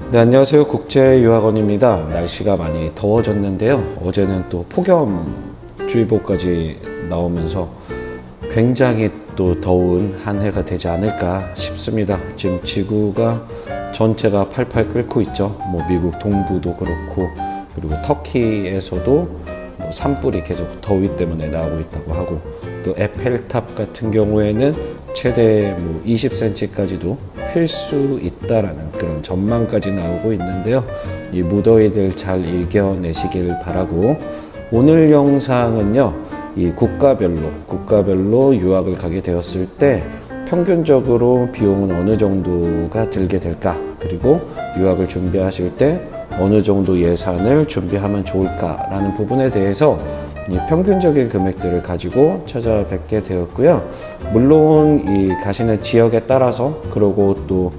네, 안녕하세요. 국제유학원입니다. 날씨가 많이 더워졌는데요. 어제는 또 폭염주의보까지 나오면서 굉장히 또 더운 한 해가 되지 않을까 싶습니다. 지금 지구가 전체가 팔팔 끓고 있죠. 미국 동부도 그렇고, 그리고 터키에서도 산불이 계속 더위 때문에 나오고 있다고 하고, 또 에펠탑 같은 경우에는 최대 20cm까지도 필 수 있다라는 그런 전망까지 나오고 있는데요. 이 무더위들 잘 이겨내시길 바라고, 오늘 영상은요, 이 국가별로 유학을 가게 되었을 때 평균적으로 비용은 어느 정도가 들게 될까, 그리고 유학을 준비하실 때 어느 정도 예산을 준비하면 좋을까라는 부분에 대해서 이 평균적인 금액들을 가지고 찾아뵙게 되었고요. 물론 이 가시는 지역에 따라서, 그리고 또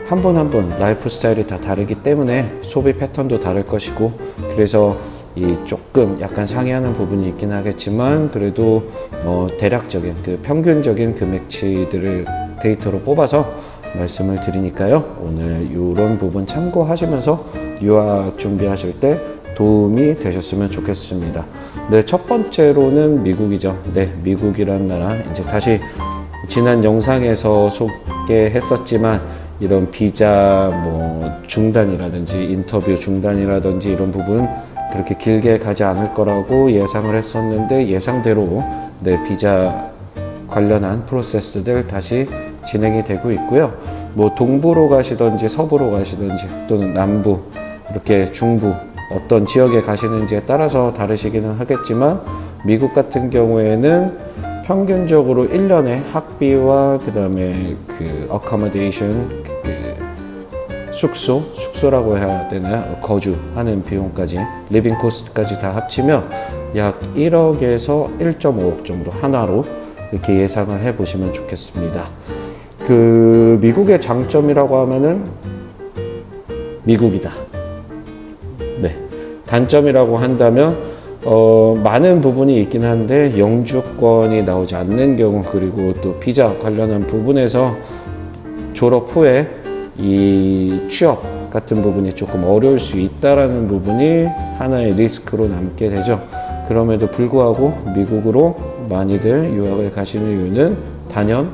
한 분 한 분 라이프 스타일이 다 다르기 때문에 소비 패턴도 다를 것이고, 그래서 이 조금 약간 상이하는 부분이 있긴 하겠지만, 그래도 대략적인 그 평균적인 금액치들을 데이터로 뽑아서 말씀을 드리니까요. 오늘 이런 부분 참고하시면서 유학 준비하실 때 도움이 되셨으면 좋겠습니다. 네, 첫 번째로는 미국이죠. 네, 미국이라는 나라, 이제 다시 지난 영상에서 소개했었지만, 이런 비자 중단이라든지 인터뷰 중단이라든지 이런 부분 그렇게 길게 가지 않을 거라고 예상을 했었는데, 예상대로 네, 비자 관련한 프로세스들 다시 진행이 되고 있고요. 동부로 가시든지 서부로 가시든지 또는 남부, 이렇게 중부 어떤 지역에 가시는지에 따라서 다르시기는 하겠지만, 미국 같은 경우에는 평균적으로 1년에 학비와 그 다음에 그 accommodation, 숙소라고 해야 되나요? 거주하는 비용까지, 리빙 코스트까지 다 합치면 약 1억에서 1.5억 정도 하나로 이렇게 예상을 해 보시면 좋겠습니다. 그 미국의 장점이라고 하면은 미국이다. 네. 단점이라고 한다면 많은 부분이 있긴 한데, 영주권이 나오지 않는 경우, 그리고 또 비자 관련한 부분에서 졸업 후에 이 취업 같은 부분이 조금 어려울 수 있다라는 부분이 하나의 리스크로 남게 되죠. 그럼에도 불구하고 미국으로 많이들 유학을 가시는 이유는 단연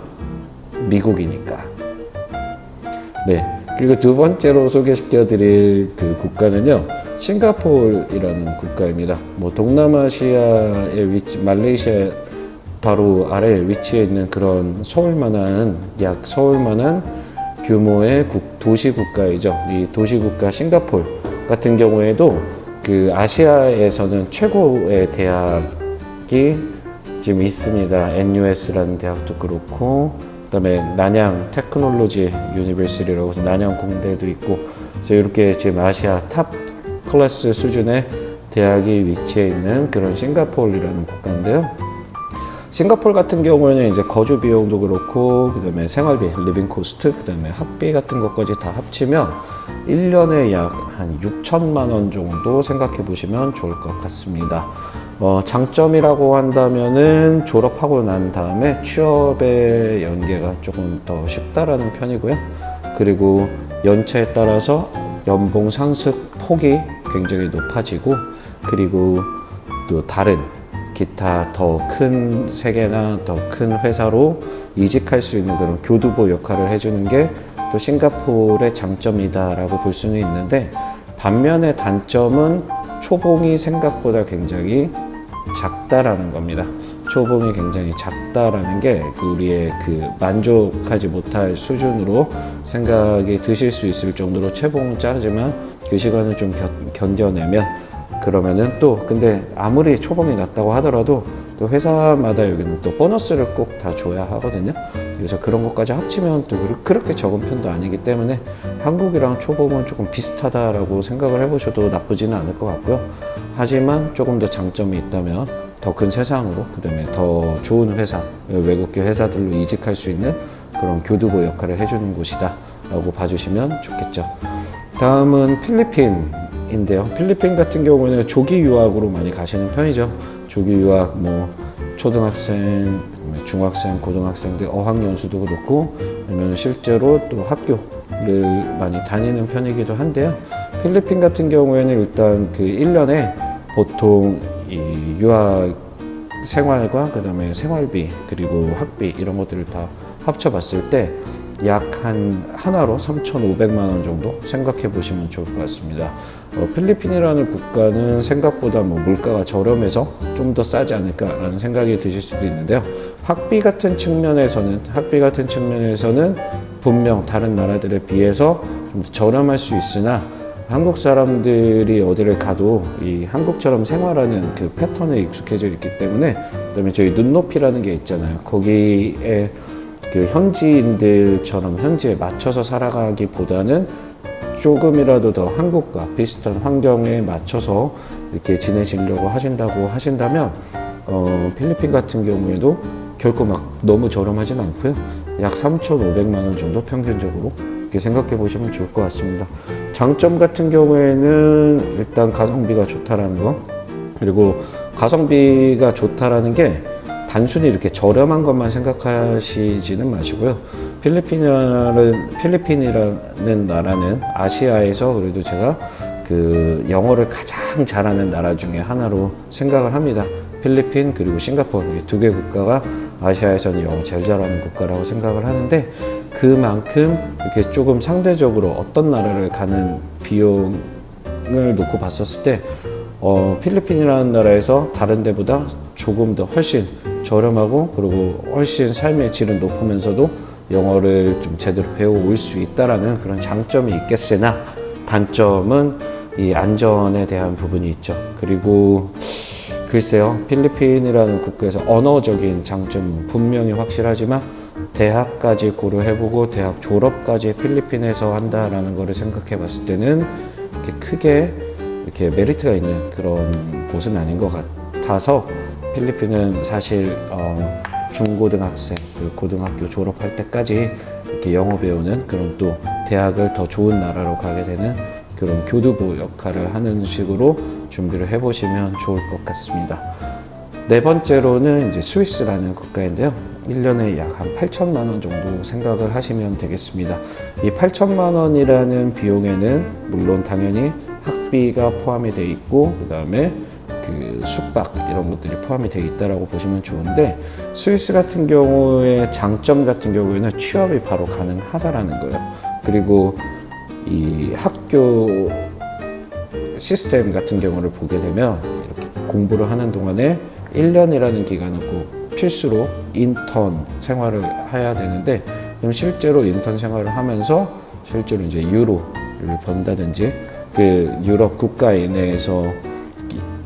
미국이니까. 네. 그리고 두 번째로 소개시켜 드릴 그 국가는요, 싱가포르이라는 국가입니다. 동남아시아의 말레이시아 바로 아래에 위치해 있는 그런 서울만한 규모의 도시 국가이죠. 이 도시 국가 싱가포르 같은 경우에도 그 아시아에서는 최고의 대학이 지금 있습니다. NUS라는 대학도 그렇고, 그다음에 난양 테크놀로지 유니버시티라고 해서 난양 공대도 있고, 그래서 이렇게 지금 아시아 탑 클래스 수준의 대학이 위치해 있는 그런 싱가포르라는 국가인데요. 싱가포르 같은 경우에는 이제 거주 비용도 그렇고, 그 다음에 생활비, 리빙 코스트, 그 다음에 학비 같은 것까지 다 합치면 1년에 약 한 6천만 원 정도 생각해 보시면 좋을 것 같습니다. 장점이라고 한다면은 졸업하고 난 다음에 취업의 연계가 조금 더 쉽다라는 편이고요. 그리고 연차에 따라서 연봉 상승 폭이 굉장히 높아지고, 그리고 또 다른 기타 더 큰 세계나 더 큰 회사로 이직할 수 있는 그런 교두보 역할을 해주는 게 또 싱가포르의 장점이다라고 볼 수는 있는데, 반면에 단점은 초봉이 생각보다 굉장히 작다라는 겁니다. 초봉이 굉장히 작다라는 게 우리의 그 만족하지 못할 수준으로 생각이 드실 수 있을 정도로 최봉은 짜지만, 그 시간을 좀 견뎌내면, 그러면은 또 근데 아무리 초봉이 낮다고 하더라도 또 회사마다 여기는 또 보너스를 꼭 다 줘야 하거든요. 그래서 그런 것까지 합치면 또 그렇게 적은 편도 아니기 때문에 한국이랑 초봉은 조금 비슷하다라고 생각을 해보셔도 나쁘지는 않을 것 같고요. 하지만 조금 더 장점이 있다면 더 큰 세상으로, 그 다음에 더 좋은 회사, 외국계 회사들로 이직할 수 있는 그런 교두보 역할을 해주는 곳이다 라고 봐주시면 좋겠죠. 다음은 필리핀인데요. 필리핀 같은 경우에는 조기 유학으로 많이 가시는 편이죠. 조기 유학, 초등학생, 중학생, 고등학생들 어학연수도 그렇고, 아니면 실제로 또 학교 많이 다니는 편이기도 한데요. 필리핀 같은 경우에는 일단 그 1년에 보통 이 유학 생활과 그다음에 생활비 그리고 학비 이런 것들을 다 합쳐봤을 때 약 하나로 3,500만 원 정도 생각해 보시면 좋을 것 같습니다. 필리핀이라는 국가는 생각보다 물가가 저렴해서 좀 더 싸지 않을까라는 생각이 드실 수도 있는데요. 학비 같은 측면에서는 분명 다른 나라들에 비해서 좀 저렴할 수 있으나 한국 사람들이 어디를 가도 이 한국처럼 생활하는 그 패턴에 익숙해져 있기 때문에, 그다음에 저희 눈높이라는 게 있잖아요. 거기에 그 현지인들처럼 현지에 맞춰서 살아가기보다는 조금이라도 더 한국과 비슷한 환경에 맞춰서 이렇게 지내시려고 하신다면 필리핀 같은 경우에도 결코 막 너무 저렴하진 않고요. 약 3,500만 원 정도 평균적으로 이렇게 생각해 보시면 좋을 것 같습니다. 장점 같은 경우에는 일단 가성비가 좋다라는 거, 그리고 가성비가 좋다라는 게 단순히 이렇게 저렴한 것만 생각하시지는 마시고요. 필리핀이라는 나라는 아시아에서 그래도 제가 그 영어를 가장 잘하는 나라 중에 하나로 생각을 합니다. 필리핀 그리고 싱가포르 이 두 개 국가가 아시아에서는 영어 제일 잘하는 국가라고 생각을 하는데, 그만큼 이렇게 조금 상대적으로 어떤 나라를 가는 비용을 놓고 봤었을 때 필리핀이라는 나라에서 다른 데보다 조금 더 훨씬 저렴하고 그리고 훨씬 삶의 질은 높으면서도 영어를 좀 제대로 배워올 수 있다라는 그런 장점이 있겠으나, 단점은 이 안전에 대한 부분이 있죠. 그리고 글쎄요, 필리핀이라는 국가에서 언어적인 장점은 분명히 확실하지만 대학까지 고려해보고 대학 졸업까지 필리핀에서 한다라는 거를 생각해 봤을 때는 이렇게 크게 이렇게 메리트가 있는 그런 곳은 아닌 것 같아서, 필리핀은 사실 중고등학생, 고등학교 졸업할 때까지 이렇게 영어 배우는 그런 또 대학을 더 좋은 나라로 가게 되는 그런 교두보 역할을 하는 식으로 준비를 해보시면 좋을 것 같습니다. 네 번째로는 이제 스위스라는 국가인데요. 1년에 약 한 8천만 원 정도 생각을 하시면 되겠습니다. 이 8천만 원이라는 비용에는 물론 당연히 학비가 포함이 돼 있고 그다음에 그 숙박 이런 것들이 포함이 되어 있다라고 보시면 좋은데, 스위스 같은 경우의 장점 같은 경우에는 취업이 바로 가능하다라는 거예요. 그리고 이 학교 시스템 같은 경우를 보게 되면 이렇게 공부를 하는 동안에 1년이라는 기간은 꼭 필수로 인턴 생활을 해야 되는데, 그럼 실제로 인턴 생활을 하면서 실제로 이제 유로를 번다든지 그 유럽 국가 내에서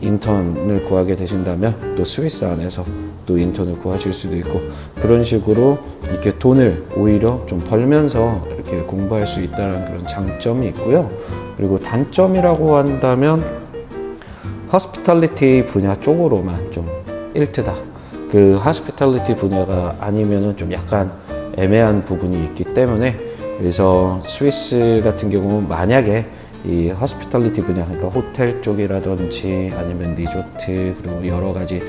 인턴을 구하게 되신다면 또 스위스 안에서 또 인턴을 구하실 수도 있고, 그런 식으로 이렇게 돈을 오히려 좀 벌면서 이렇게 공부할 수 있다는 그런 장점이 있고요. 그리고 단점이라고 한다면 호스피탈리티 분야 쪽으로만 좀 일트다. 그 호스피탈리티 분야가 아니면은 좀 약간 애매한 부분이 있기 때문에, 그래서 스위스 같은 경우 만약에 이 호스피탈리티 분야, 그러니까 호텔 쪽이라든지 아니면 리조트 그리고 여러 가지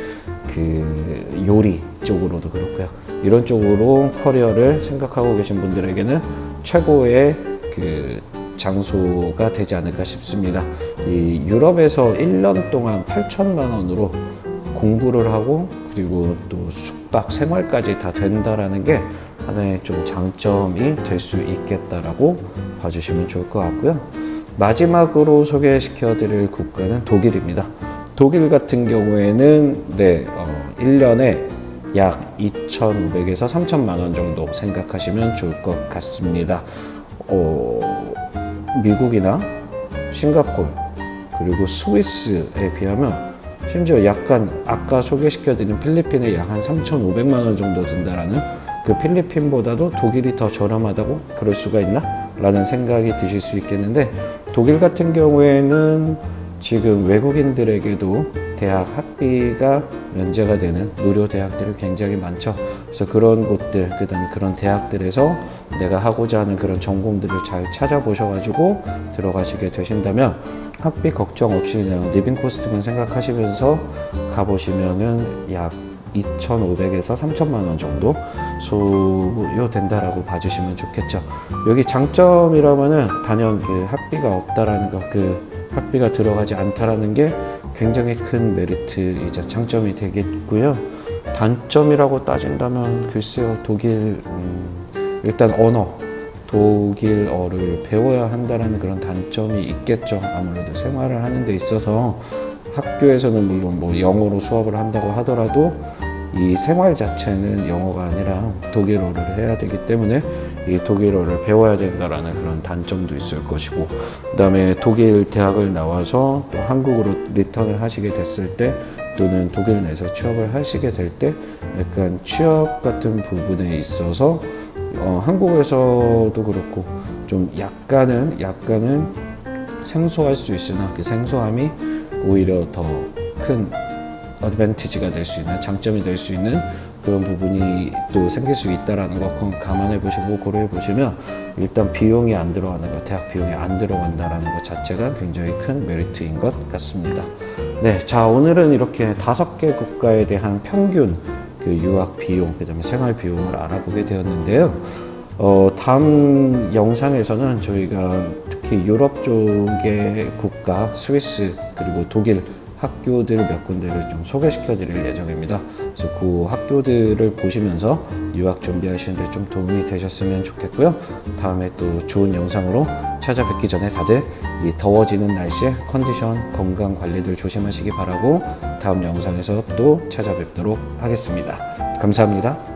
그 요리 쪽으로도 그렇고요. 이런 쪽으로 커리어를 생각하고 계신 분들에게는 최고의 그 장소가 되지 않을까 싶습니다. 이 유럽에서 1년 동안 8천만 원으로 공부를 하고 그리고 또 숙박 생활까지 다 된다라는 게 하나의 좀 장점이 될 수 있겠다라고 봐주시면 좋을 것 같고요. 마지막으로 소개시켜 드릴 국가는 독일입니다. 독일 같은 경우에는 1년에 약 2,500에서 3천만 원 정도 생각하시면 좋을 것 같습니다. 미국이나 싱가포르 그리고 스위스에 비하면 심지어 약간 아까 소개시켜드린 필리핀에 약 한 3,500만 원 정도 든다라는, 그 필리핀보다도 독일이 더 저렴하다고 그럴 수가 있나? 라는 생각이 드실 수 있겠는데, 독일 같은 경우에는 지금 외국인들에게도 대학 학비가 면제가 되는 무료 대학들이 굉장히 많죠. 그래서 그런 곳들, 그다음에 그런 대학들에서 내가 하고자 하는 그런 전공들을 잘 찾아보셔가지고 들어가시게 되신다면 학비 걱정 없이 그냥 리빙 코스트만 생각하시면서 가보시면은 약 2,500에서 3천만 원 정도 소요된다라고 봐주시면 좋겠죠. 여기 장점이라면은 단연 그 학비가 없다라는 거, 그 학비가 들어가지 않다라는 게 굉장히 큰 메리트이자 장점이 되겠고요. 단점이라고 따진다면 글쎄요, 독일 일단 언어, 독일어를 배워야 한다라는 그런 단점이 있겠죠. 아무래도 생활을 하는 데 있어서 학교에서는 물론 뭐 영어로 수업을 한다고 하더라도 이 생활 자체는 영어가 아니라 독일어를 해야 되기 때문에 이 독일어를 배워야 된다라는 그런 단점도 있을 것이고, 그다음에 독일 대학을 나와서 또 한국으로 리턴을 하시게 됐을 때 또는 독일 내에서 취업을 하시게 될 때 약간 취업 같은 부분에 있어서 한국에서도 그렇고 좀 약간은 생소할 수 있으나 그 생소함이 오히려 더 큰 어드밴티지가 될 수 있는, 장점이 될 수 있는 그런 부분이 또 생길 수 있다라는 거 감안해 보시고 고려해 보시면 일단 비용이 안 들어가는 것, 대학 비용이 안 들어간다라는 것 자체가 굉장히 큰 메리트인 것 같습니다. 네, 자, 오늘은 이렇게 5개 국가에 대한 평균 그 유학 비용, 그다음에 생활 비용을 알아보게 되었는데요. 다음 영상에서는 저희가 특히 유럽 쪽의 국가, 스위스 그리고 독일 학교들 몇 군데를 좀 소개시켜 드릴 예정입니다. 그래서 그 학교들을 보시면서 유학 준비하시는데 좀 도움이 되셨으면 좋겠고요. 다음에 또 좋은 영상으로 찾아뵙기 전에 다들 이 더워지는 날씨에 컨디션, 건강 관리들 조심하시기 바라고 다음 영상에서 또 찾아뵙도록 하겠습니다. 감사합니다.